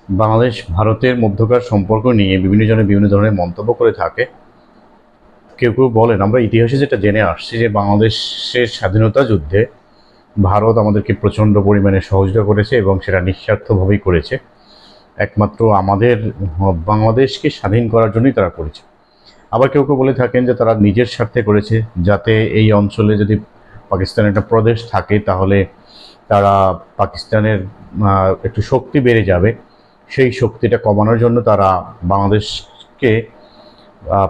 বাংলাদেশ ভারতের মধ্যকার সম্পর্ক নিয়ে বিভিন্ন জনে বিভিন্ন ধরনের মন্তব্য করে থাকে। কেউ কেউ বলেন, আমরা ইতিহাসে যেটা জেনে আসছি যে বাংলাদেশের স্বাধীনতা যুদ্ধে ভারত আমাদেরকে প্রচণ্ড পরিমাণে সহযোগিতা করেছে এবং সেটা নিঃস্বার্থভাবেই করেছে। একমাত্র আমাদের বাংলাদেশকে স্বাধীন করার জন্যই তারা করেছে। আবার কেউ কেউ বলে থাকেন যে তারা নিজের স্বার্থে করেছে, যাতে এই অঞ্চলে যদি পাকিস্তানের একটা প্রদেশ থাকে তাহলে তারা পাকিস্তানের একটু শক্তি বেড়ে যাবে, সেই শক্তিটা কমানোর জন্য তারা বাংলাদেশকে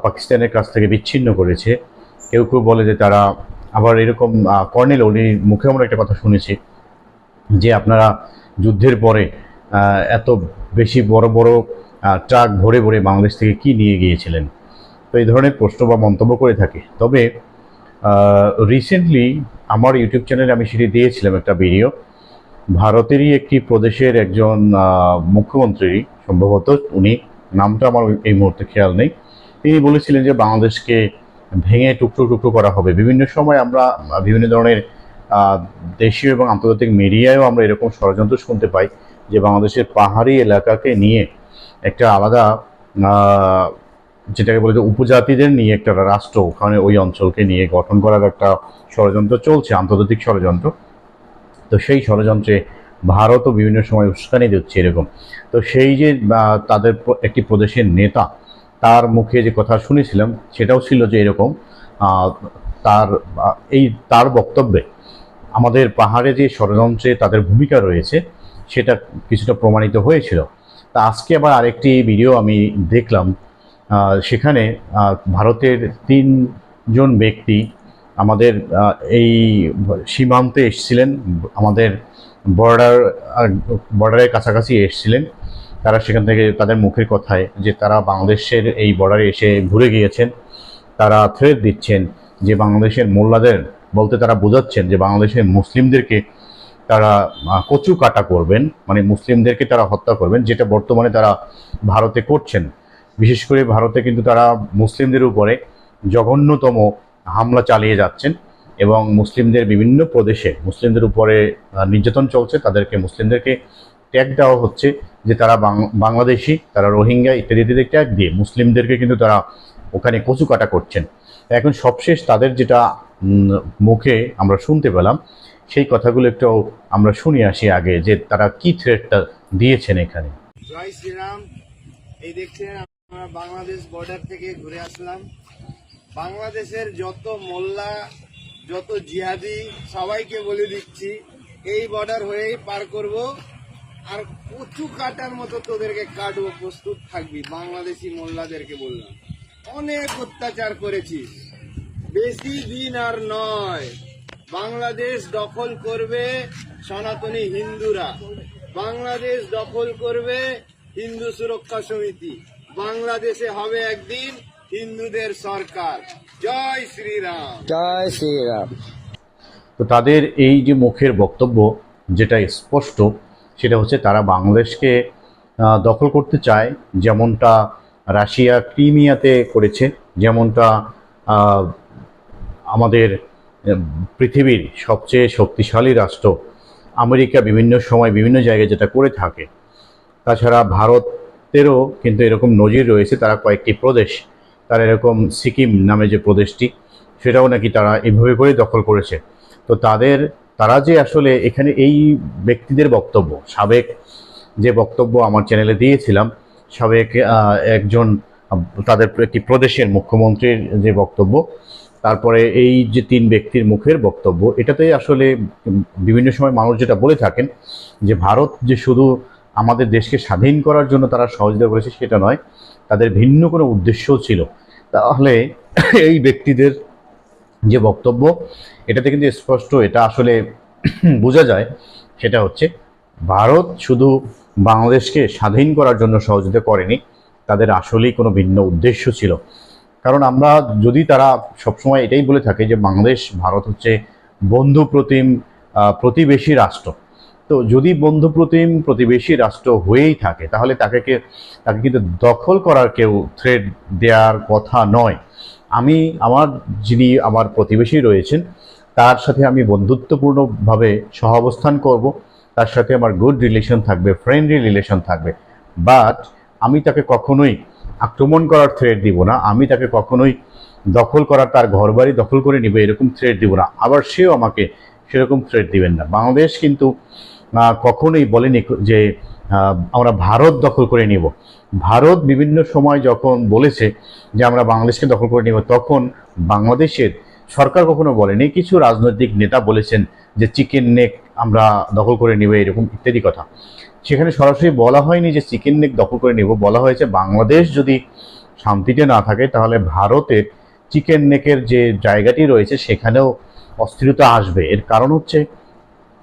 পাকিস্তানের কাছ থেকে বিচ্ছিন্ন করেছে। কেউ কেউ বলে যে তারা আবার এরকম কর্নেল উনির মুখে আমরা একটা কথা শুনেছি যে আপনারা যুদ্ধের পরে এত বেশি বড় বড় ট্রাক ভরে ভরে বাংলাদেশ থেকে কি নিয়ে গিয়েছিলেন। তো এই ধরনের প্রশ্ন বা মন্তব্য করে থাকে। তবে রিসেন্টলি আমার ইউটিউব চ্যানেলে আমি সেটি দিয়েছিলাম একটা ভিডিও। ভারতেরই একটি প্রদেশের একজন মুখ্যমন্ত্রী, সম্ভবত উনি, নামটা আমার এই মুহূর্তে খেয়াল নেই, তিনি বলেছিলেন যে বাংলাদেশকে ভেঙে টুকরো টুকরো করা হবে। বিভিন্ন সময় আমরা বিভিন্ন ধরনের দেশীয় এবং আন্তর্জাতিক মিডিয়ায়ও আমরা এরকম ষড়যন্ত্র শুনতে পাই যে বাংলাদেশের পাহাড়ি এলাকাকে নিয়ে একটা আলাদা যেটাকে বলে যে উপজাতিদের নিয়ে একটা রাষ্ট্র ওখানে ওই অঞ্চলকে নিয়ে গঠন করার একটা ষড়যন্ত্র চলছে, আন্তর্জাতিক ষড়যন্ত্র। তো সেই ষড়যন্ত্রে ভারতও বিভিন্ন সময় উস্কানি দিচ্ছে এরকম। তো সেই যে তাদের একটি প্রদেশের নেতা, তার মুখে যে কথা শুনেছিলাম সেটাও ছিল যে এরকম তার তার বক্তব্যে আমাদের পাহাড়ে যে ষড়যন্ত্রে তাদের ভূমিকা রয়েছে সেটা কিছুটা প্রমাণিত হয়েছিল। তা আজকে আবার আরেকটি ভিডিও আমি দেখলাম, সেখানে ভারতের 3জন ব্যক্তি আমাদের এই সীমান্তে এসেছিলেন, আমাদের বর্ডারের কাছাকাছি এসেছিলেন। তারা সেখান থেকে তাদের মুখের কথায় যে তারা বাংলাদেশের এই বর্ডারে এসে ঘুরে গিয়েছেন, তারা থ্রেট দিচ্ছেন যে বাংলাদেশের মোল্লাদের বলতে তারা বোঝাচ্ছেন যে বাংলাদেশের মুসলিমদেরকে তারা কচু কাটা করবেন, মানে মুসলিমদেরকে তারা হত্যা করবেন, যেটা বর্তমানে তারা ভারতে করছেন। বিশেষ করে ভারতে কিন্তু তারা মুসলিমদের উপরে জঘন্যতম হামলা চালিয়ে যাচ্ছেন এবং মুসলিমদের বিভিন্ন প্রদেশে মুসলিমদের উপরে নির্যাতন চলছে। মুসলিমদেরকে ট্যাগ দেওয়া হচ্ছে যে তারা বাংলাদেশি, তারা রোহিঙ্গা ইত্যাদি ট্যাগ দিয়ে মুসলিমদেরকে কিন্তু তারা ওখানে কচু কাটা করছেন। এখন সবশেষ তাদের যেটা মুখে আমরা শুনতে পেলাম, সেই কথাগুলো একটু আমরা শুনে আসি আগে, যে তারা কি থ্রেটটা দিয়েছেন এখানে। জয় শ্রীরাম। এই দেখছেন আমরা বাংলাদেশ বর্ডার থেকে ঘুরে আসলাম। বাংলাদেশের যত মোল্লা, যত জিহাদি, সবাইকে বলে দিচ্ছি এই বর্ডার হয়েই পার করব, আর কচু কাটার মতো তোদেরকে কাটবো, প্রস্তুত থাকবি। বাংলাদেশি মোল্লাদেরকে বললাম, অনেক অত্যাচার করেছিস, বেশি দিন আর নয়। বাংলাদেশ দখল করবে সনাতনী হিন্দুরা, বাংলাদেশ দখল করবে হিন্দু সুরক্ষা সমিতি, বাংলাদেশে হবে একদিন হিন্দুদের সরকার। জয় শ্রীরাম, জয় শ্রীরাম। তো তাদের এই যে মুখের বক্তব্য যেটা স্পষ্ট, সেটা হচ্ছে তারা বাংলাদেশকে দখল করতে চায়, যেমনটা রাশিয়া ক্রিমিয়াতে করেছে, যেমনটা আমাদের পৃথিবীর সবচেয়ে শক্তিশালী রাষ্ট্র আমেরিকা বিভিন্ন সময় বিভিন্ন জায়গায় যেটা করে থাকে। তাছাড়া ভারতেরও কিন্তু এরকম নজির রয়েছে, তারা কয়েকটি প্রদেশ, তারা এরকম সিকিম নামে যে প্রদেশটি, সেটাও নাকি তারা এভাবে করে দখল করেছে। তো তারা যে আসলে এখানে এই ব্যক্তিদের বক্তব্য, সাবেক যে বক্তব্য আমার চ্যানেলে দিয়েছিলাম, সাবেক একজন তাদের একটি প্রদেশের মুখ্যমন্ত্রীর যে বক্তব্য, তারপরে এই যে 3 ব্যক্তির মুখের বক্তব্য, এটাতেই আসলে বিভিন্ন সময় মানুষ যেটা বলে থাকেন যে ভারত যে শুধু আমাদের দেশকে স্বাধীন করার জন্য তারা সহযোগিতা করেছে সেটা নয়, তাদের ভিন্ন কোনো উদ্দেশ্যও ছিল। তাহলে এই ব্যক্তিদের যে বক্তব্য, এটাতে কিন্তু স্পষ্ট এটা আসলে বোঝা যায়, সেটা হচ্ছে ভারত শুধু বাংলাদেশকে স্বাধীন করার জন্য সহযোগিতা করেনি, তাদের আসলেই কোনো ভিন্ন উদ্দেশ্য ছিল। কারণ আমরা যদি তারা সবসময় এটাই বলে থাকে যে বাংলাদেশ ভারত হচ্ছে বন্ধুপ্রতিম প্রতিবেশী রাষ্ট্র, তো যদি বন্ধুপ্রতিম প্রতিবেশী রাষ্ট্র হয়েই থাকে তাহলে তাকে কিন্তু দখল করার কেউ থ্রেট দেওয়ার কথা নয়। যিনি আমার প্রতিবেশী রয়েছেন তার সাথে আমি বন্ধুত্বপূর্ণভাবে সহাবস্থান করব, তার সাথে আমার গুড রিলেশন থাকবে, ফ্রেন্ডলি রিলেশন থাকবে। বাট আমি তাকে কখনোই আক্রমণ করার থ্রেট দিব না, আমি তাকে কখনোই দখল করার, তার ঘরবাড়ি দখল করে নিবে এরকম থ্রেট দিব না, আবার সেও আমাকে সেরকম থ্রেট দিবেন না। বাংলাদেশ কিন্তু কখনোই বলেনি যে আমরা ভারত দখল করে নিব। ভারত বিভিন্ন সময় যখন বলেছে যে আমরা বাংলাদেশকে দখল করে নিব, তখন বাংলাদেশের সরকার কখনো বলেনি, কিছু রাজনৈতিক নেতা বলেছেন যে চিকেন নেক আমরা দখল করে নিব এরকম ইত্যাদি কথা। সেখানে সরাসরি বলা হয়নি যে চিকেন নেক দখল করে নেব, বলা হয়েছে বাংলাদেশ যদি শান্তিতে না থাকে তাহলে ভারতের চিকেন নেকের যে জায়গাটি রয়েছে সেখানেও অস্থিরতা আসবে। এর কারণ হচ্ছে,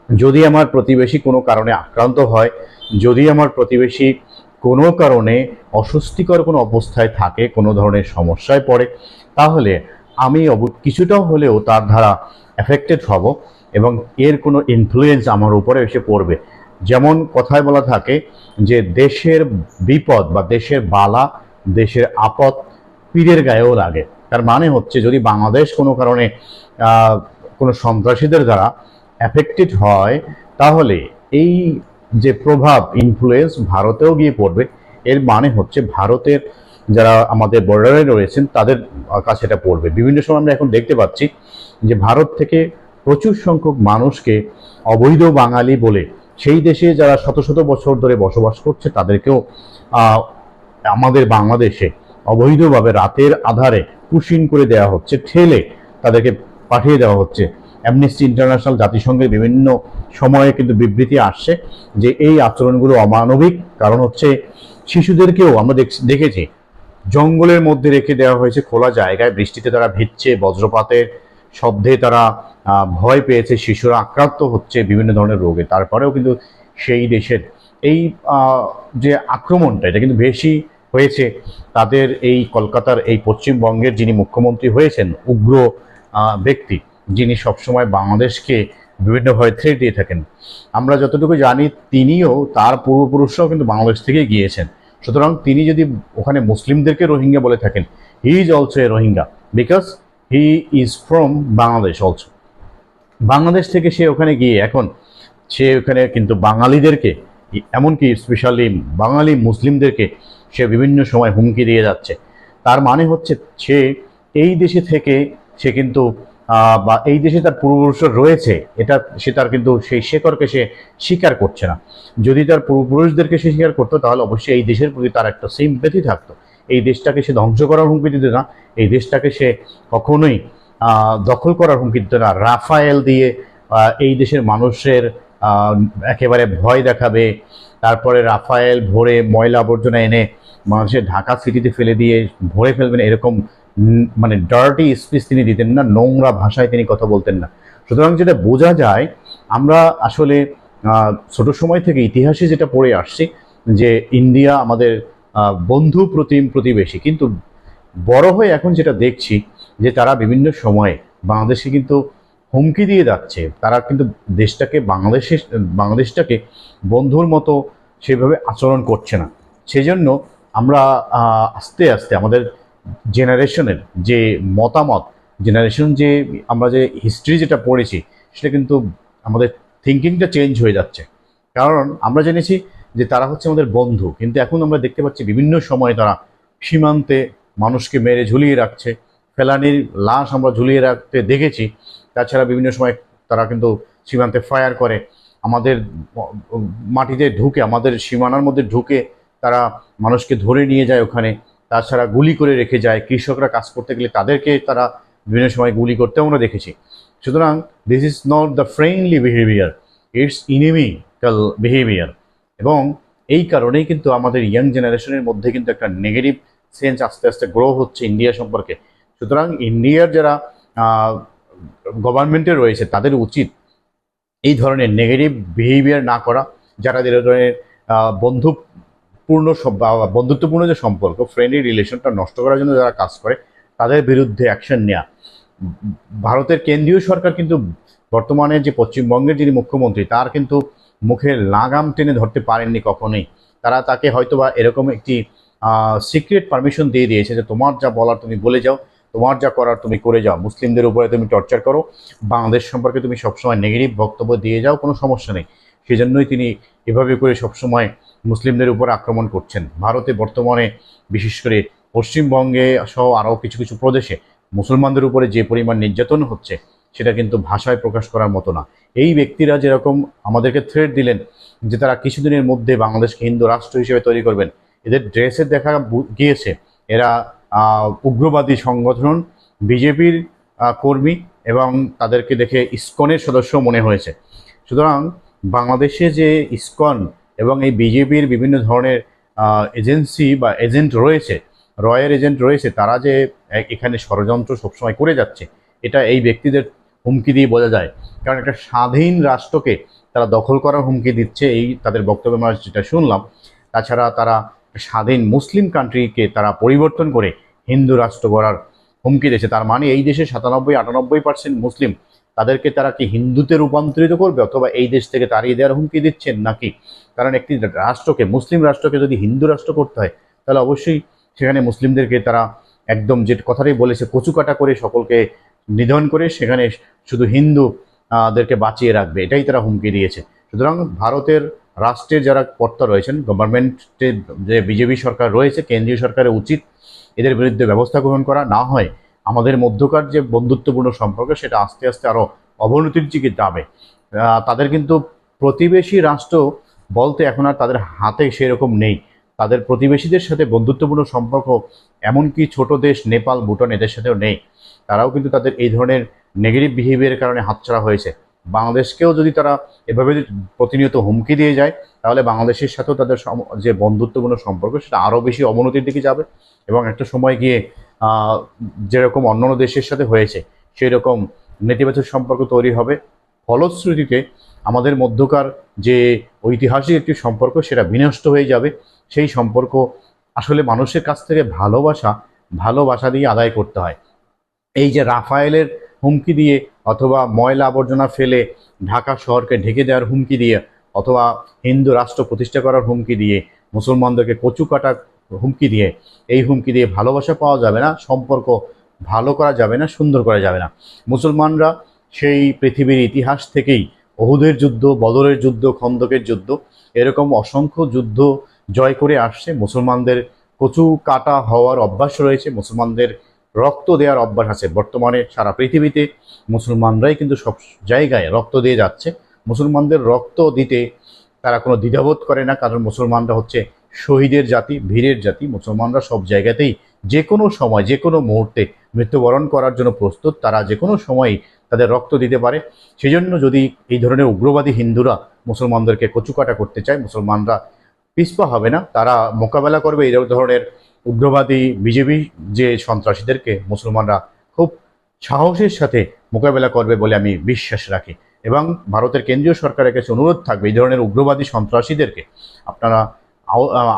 যদি আমার প্রতিবেশী কোনো কারণে আক্রান্ত হয়, যদি আমার প্রতিবেশী কোনো কারণে অস্বস্তিকর কোনো অবস্থায় থাকে, কোনো ধরনের সমস্যায় পড়ে, তাহলে আমি কিছুটাও হলেও তার দ্বারা এফেক্টেড হব এবং এর কোনো ইনফ্লুয়েন্স আমার উপরে এসে পড়বে। যেমন কথায় বলা থাকে যে দেশের বিপদ বা দেশের বালা, দেশের আপদ পীরের গায়েও লাগে। তার মানে হচ্ছে, যদি বাংলাদেশ কোনো কারণে কোনো সন্ত্রাসীদের দ্বারা এফেক্টেড হয়, তাহলে এই যে প্রভাব, ইনফ্লুয়েন্স ভারতেও গিয়ে পড়বে। এর মানে হচ্ছে ভারতের যারা আমাদের বর্ডারে রয়েছেন তাদের কাছে এটা পড়বে। বিভিন্ন সময় আমরা এখন দেখতে পাচ্ছি যে ভারত থেকে প্রচুর সংখ্যক মানুষকে অবৈধ বাঙালি বলে সেই দেশে যারা শত শত বছর ধরে বসবাস করছে তাদেরকেও আমাদের বাংলাদেশে অবৈধভাবে রাতের আধারে পুশিন করে দেওয়া হচ্ছে, ঠেলে তাদেরকে পাঠিয়ে দেওয়া হচ্ছে। অ্যামনেস্টি ইন্টারন্যাশনাল, জাতিসংঘের বিভিন্ন সময়ে কিন্তু বিবৃতি আসছে যে এই আচরণগুলো অমানবিক। কারণ হচ্ছে, শিশুদেরকেও আমরা দেখেছি জঙ্গলের মধ্যে রেখে দেওয়া হয়েছে খোলা জায়গায়, বৃষ্টিতে তারা ভিজছে, বজ্রপাতের শব্দে তারা ভয় পেয়েছে, শিশুরা আক্রান্ত হচ্ছে বিভিন্ন ধরনের রোগে। তারপরেও কিন্তু সেই দেশের এই যে আক্রমণটা, এটা কিন্তু বেশি হয়েছে তাদের এই কলকাতার, এই পশ্চিমবঙ্গের যিনি মুখ্যমন্ত্রী হয়েছেন, উগ্র ব্যক্তি, যিনি সবসময় বাংলাদেশকে বিভিন্নভাবে থ্রেট দিয়ে থাকেন। আমরা যতটুকু জানি তিনিও, তার পূর্বপুরুষরাও কিন্তু বাংলাদেশ থেকে গিয়েছেন। সুতরাং তিনি যদি ওখানে মুসলিমদেরকে রোহিঙ্গা বলে থাকেন, he is also a Rohingya, because he is from Bangladesh also. Bangladesh থেকে সে ওখানে গিয়ে এখন সে ওখানে কিন্তু বাঙালিদেরকে, এমনকি স্পেশালি বাঙালি মুসলিমদেরকে সে বিভিন্ন সময় হুমকি দিয়ে যাচ্ছে। তার মানে হচ্ছে, সে এই দেশে থেকে সে কিন্তু বা এই দেশে তার পূর্বপুরুষরা রয়েছে, এটা সে তার কিন্তু সেই শেকড়কে সে স্বীকার করছে না। যদি তার পূর্বপুরুষদেরকে সে স্বীকার করতো তাহলে অবশ্যই এই দেশের প্রতি তার একটা সিম্প্যাথি থাকতো। এই দেশটাকে সে ধ্বংস করার হুমকি দিত না, এই দেশটাকে সে কখনোই দখল করার হুমকি দিত না। রাফায়েল দিয়ে এই দেশের মানুষের একেবারে ভয় দেখাবে, তারপরে রাফায়েল ভরে ময়লা আবর্জনা এনে মানুষের ঢাকা সিটিতে ফেলে দিয়ে ভরে ফেলবেন, এরকম মানে ডার্টি স্পিচ তিনি দিতেন না, নোংরা ভাষায় তিনি কথা বলতেন না। সুতরাং যেটা বোঝা যায়, আমরা আসলে ছোট সময় থেকে ইতিহাসে যেটা পড়ে আসছি যে ইন্ডিয়া আমাদের বন্ধু প্রতিবেশী, কিন্তু বড় হয়ে এখন যেটা দেখছি যে তারা বিভিন্ন সময়ে বাংলাদেশে কিন্তু হুমকি দিয়ে যাচ্ছে। তারা কিন্তু বাংলাদেশটাকে বন্ধুর মতো সেভাবে আচরণ করছে না। সেজন্য আমরা আস্তে আস্তে আমাদের জেনারেশনের যে মতামত, যে আমরা যে হিস্ট্রি যেটা পড়েছি, সেটা কিন্তু আমাদের থিঙ্কিংটা চেঞ্জ হয়ে যাচ্ছে। কারণ আমরা জেনেছি যে তারা হচ্ছে আমাদের বন্ধু, কিন্তু এখন আমরা দেখতে পাচ্ছি বিভিন্ন সময় তারা সীমান্তে মানুষকে মেরে ঝুলিয়ে রাখছে, ফেলানির লাশ আমরা ঝুলিয়ে রাখতে দেখেছি। তাছাড়া বিভিন্ন সময় তারা কিন্তু সীমান্তে ফায়ার করে, আমাদের মাটিতে ঢুকে, আমাদের সীমানার মধ্যে ঢুকে তারা মানুষকে ধরে নিয়ে যায় ওখানে। তাছাড়া গুলি করে রেখে যায়, কৃষকরা কাজ করতে গেলে তাদেরকে তারা বিভিন্ন সময় গুলি করতেও আমরা দেখেছি। সুতরাং this is not the friendly behaviour, it's inimical behaviour. এবং এই কারণেই কিন্তু আমাদের ইয়াং জেনারেশনের মধ্যে কিন্তু একটা নেগেটিভ সেন্স আস্তে আস্তে গ্রো হচ্ছে ইন্ডিয়া সম্পর্কে। সুতরাং ইন্ডিয়ার যারা গভর্নমেন্টে রয়েছে তাদের উচিত এই ধরনের নেগেটিভ বিহেভিয়ার না করা। যারা এই ধরনের বন্ধুত্বপূর্ণ যে সম্পর্ক, ফ্রেন্ডলি রিলেশনটা নষ্ট করার জন্য যারা কাজ করে, তাদের বিরুদ্ধে অ্যাকশন নেওয়া। ভারতের কেন্দ্রীয় সরকার কিন্তু বর্তমানে যে পশ্চিমবঙ্গের যিনি মুখ্যমন্ত্রী, তার কিন্তু মুখের লাগাম টেনে ধরতে পারেননি কখনোই। তারা তাকে হয়তোবা এরকম একটি সিক্রেট পারমিশন দিয়ে দিয়েছে যে তোমার যা বলার তুমি বলে যাও, তোমার যা করার তুমি করে যাও, মুসলিমদের উপরে তুমি টর্চার করো, বাংলাদেশ সম্পর্কে তুমি সবসময় নেগেটিভ বক্তব্য দিয়ে যাও, কোনো সমস্যা নেই। সেজন্যই তিনি এভাবে করে সবসময় মুসলিমদের উপর আক্রমণ করছেন। ভারতে বর্তমানে বিশেষ করে পশ্চিমবঙ্গে সহ আরও কিছু কিছু প্রদেশে মুসলমানদের উপরে যে পরিমাণ নির্যাতন হচ্ছে সেটা কিন্তু ভাষায় প্রকাশ করার মতো না। এই ব্যক্তিরা যেরকম আমাদেরকে থ্রেট দিলেন যে তারা কিছুদিনের মধ্যে বাংলাদেশকে হিন্দু রাষ্ট্র হিসেবে তৈরি করবেন, এদের ড্রেসে দেখা গিয়েছে এরা উগ্রবাদী সংগঠন বিজেপির কর্মী এবং তাদেরকে দেখে ইসকনের সদস্য মনে হয়েছে। সুতরাং বাংলাদেশে যে ইসকন এবং এই বিজেপির বিভিন্ন ধরনের এজেন্সি বা এজেন্ট রয়েছে, রয়ের এজেন্ট রয়েছে, তারা যে এখানে ষড়যন্ত্র সবসময় করে যাচ্ছে এটা এই ব্যক্তিদের হুমকি দিয়ে বোঝা যায়। কারণ একটা স্বাধীন রাষ্ট্রকে তারা দখল করার হুমকি দিচ্ছে, এই তাদের বক্তব্যে আমরা যেটা শুনলাম। তাছাড়া তারা স্বাধীন মুসলিম কান্ট্রিকে তারা পরিবর্তন করে হিন্দু রাষ্ট্র গড়ার হুমকি দিয়েছে। তার মানে এই দেশে 97-98% মুসলিম, তাদেরকে তারা কি হিন্দুতে রূপান্তরিত করবে অথবা এই দেশ থেকে তাড়িয়ে দেওয়ার হুমকি দিচ্ছেন নাকি? কারণ একটি রাষ্ট্রকে, মুসলিম রাষ্ট্রকে যদি হিন্দু রাষ্ট্র করতে হয় তাহলে অবশ্যই সেখানে মুসলিমদেরকে তারা একদম যে কথাটাই বলেছে কচুকাটা করে সকলকে নিধন করে সেখানে শুধু হিন্দু দেরকে বাঁচিয়ে রাখবে, এটাই তারা হুমকি দিয়েছে। সুতরাং ভারতের রাষ্ট্রের যারা কর্তা রয়েছেন, গভর্নমেন্টের যে বিজেপি সরকার রয়েছে, কেন্দ্রীয় সরকারের উচিত এদের বিরুদ্ধে ব্যবস্থা গ্রহণ করা। না হয় আমাদের মধ্যকার যে বন্ধুত্বপূর্ণ সম্পর্ক সেটা আস্তে আস্তে আরও অবনতির দিকে যাবে। তাদের কিন্তু প্রতিবেশী রাষ্ট্র বলতে এখন আর তাদের হাতে সেরকম নেই। তাদের প্রতিবেশীদের সাথে বন্ধুত্বপূর্ণ সম্পর্ক এমনকি ছোট দেশ নেপাল, ভুটান এদের সাথেও নেই। তারাও কিন্তু তাদের এই ধরনের নেগেটিভ বিহেভিয়ারের কারণে হাতছাড়া হয়েছে। বাংলাদেশকেও যদি তারা এভাবে প্রতিনিয়ত হুমকি দিয়ে যায় তাহলে বাংলাদেশের সাথেও তাদের যে বন্ধুত্বপূর্ণ সম্পর্ক সেটা আরও বেশি অবনতির দিকে যাবে এবং একটা সময় গিয়ে যেরকম অন্যান্য দেশের সাথে হয়েছে সেই রকম নেতিবাচক সম্পর্ক তৈরি হবে। ফলশ্রুতিতে আমাদের মধ্যকার যে ঐতিহাসিক একটি সম্পর্ক সেটা বিনষ্ট হয়ে যাবে। সেই সম্পর্ক আসলে মানুষের কাছ থেকে ভালোবাসা দিয়ে আদায় করতে হয়। এই যে রাফায়েলের হুমকি দিয়ে অথবা ময়লা আবর্জনা ফেলে ঢাকা শহরকে ঢেকে দেওয়ার হুমকি দিয়ে অথবা হিন্দু রাষ্ট্র প্রতিষ্ঠা করার হুমকি দিয়ে মুসলমানদেরকে কচু কাটার হুমকি দিয়ে, এই হুমকি দিয়ে ভালোবাসা পাওয়া যাবে না, সম্পর্ক ভালো করা যাবে না, সুন্দর করা যাবে না। মুসলমানরা সেই পৃথিবীর ইতিহাস থেকেই ওহুদের যুদ্ধ, বদরের যুদ্ধ, খন্দকের যুদ্ধ এরকম অসংখ্য যুদ্ধ জয় করে আসছে। মুসলমানদের কচু কাটা হওয়ার অভ্যাস রয়েছে, মুসলমানদের রক্ত দেওয়ার অভ্যাস আছে। বর্তমানে সারা পৃথিবীতে মুসলমানরাই কিন্তু সব জায়গায় রক্ত দিয়ে যাচ্ছে। মুসলমানদের রক্ত দিতে তারা কোনো দ্বিধাবোধ করে না, কারণ মুসলমানরা হচ্ছে শহীদের জাতি, বীরের জাতি। মুসলমানরা সব জায়গাতেই যে কোনো সময়, যে কোনো মুহূর্তে মৃত্যুবরণ করার জন্য প্রস্তুত। তারা যে কোনো সময়ই তাদের রক্ত দিতে পারে। সেই জন্য যদি এই ধরনের উগ্রবাদী হিন্দুরা মুসলমানদেরকে কচুকাটা করতে চায়, মুসলমানরা পিছপা হবে না, তারা মোকাবেলা করবে এই ধরনের উগ্রবাদী বিজেপি যে সন্ত্রাসীদেরকে মুসলমানরা খুব সাহসের সাথে মোকাবেলা করবে বলে আমি বিশ্বাস রাখি। এবং ভারতের কেন্দ্রীয় সরকারের কাছে অনুরোধ থাকবে এই ধরনের উগ্রবাদী সন্ত্রাসীদেরকে আপনারা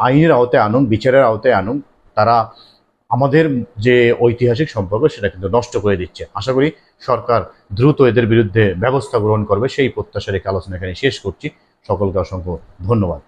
আইনের আওতায় আনুন, বিচারের আওতায় আনুন। তারা আমাদের যে ঐতিহাসিক সম্পর্ক সেটা কিন্তু নষ্ট করে দিচ্ছে। আশা করি সরকার দ্রুত এদের বিরুদ্ধে ব্যবস্থা গ্রহণ করবে, সেই প্রত্যাশা রেখে আলোচনা এখানে শেষ করছি। সকলকে অসংখ্য ধন্যবাদ।